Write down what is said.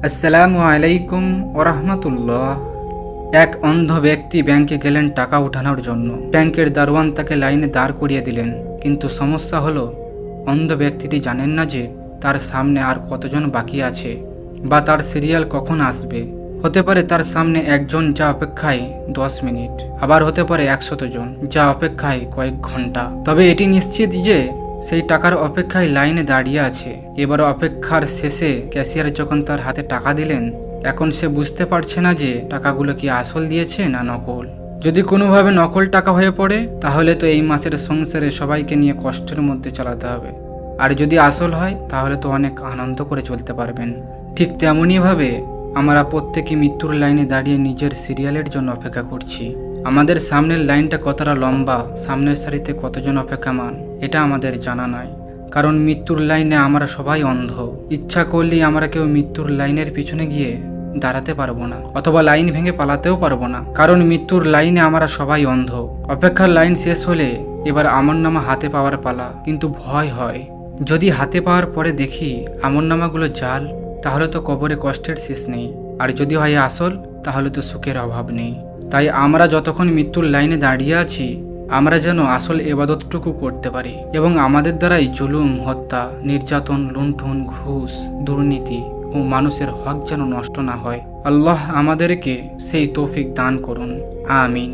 আসসালামু আলাইকুম ওরহমতুল্লাহ। এক অন্ধ ব্যক্তি ব্যাংকে গেলেন টাকা উঠানোর জন্য। ব্যাংকের দারোয়ান তাকে লাইনে দাঁড় করিয়ে দিলেন, কিন্তু সমস্যা হলো অন্ধ ব্যক্তিটি জানেন না যে তার সামনে আর কতজন বাকি আছে বা তার সিরিয়াল কখন আসবে। হতে পারে তার সামনে একজন যা অপেক্ষায় 10 মিনিট, আবার হতে পারে 100 জন যা অপেক্ষায় কয়েক ঘন্টা। তবে এটি নিশ্চিত যে সেই টাকার অপেক্ষায় লাইনে দাঁড়িয়ে আছে। এবার অপেক্ষার শেষে ক্যাশিয়ার যখন তার হাতে টাকা দিলেন, এখন সে বুঝতে পারছে না যে টাকাগুলো কি আসল দিয়েছে না নকল। যদি কোনোভাবে নকল টাকা হয়ে পড়ে, তাহলে তো এই মাসের সংসারে সবাইকে নিয়ে কষ্টের মধ্যে চালাতে হবে। আর যদি আসল হয়, তাহলে তো অনেক আনন্দ করে চলতে পারবেন। ঠিক তেমনইভাবে আমরা প্রত্যেকে মৃত্যুর লাইনে দাঁড়িয়ে নিজের সিরিয়ালের জন্য অপেক্ষা করছি। আমাদের সামনের লাইনটা কতটা লম্বা, সামনের সারিতে কতজন অপেক্ষামান, এটা আমাদের জানা নয়। কারণ মৃত্যুর লাইনে আমরা সবাই অন্ধ। ইচ্ছা করলেই আমরা কেউ মৃত্যুর লাইনের পিছনে গিয়ে দাঁড়াতে পারবো না, অথবা লাইন ভেঙে পালাতেও পারবো না, কারণ মৃত্যুর লাইনে আমরা সবাই অন্ধ। অপেক্ষার লাইন শেষ হলে এবার আমলনামা হাতে পাওয়ার পালা। কিন্তু ভয় হয়, যদি হাতে পাওয়ার পরে দেখি আমলনামাগুলো জাল, তাহলে তো কবরে কষ্টের শেষ নেই। আর যদি হয় আসল, তাহলে তো সুখের অভাব নেই। তাই আমরা যতক্ষণ মৃত্যুর লাইনে দাঁড়িয়ে আছি, আমরা যেন আসল ইবাদতটুকু করতে পারি, এবং আমাদের দ্বারাই জুলুম, হত্যা, নির্যাতন, লুণ্ঠন, ঘুষ, দুর্নীতি ও মানুষের হক যেন নষ্ট না হয়। আল্লাহ আমাদেরকে সেই তৌফিক দান করুন, আমিন।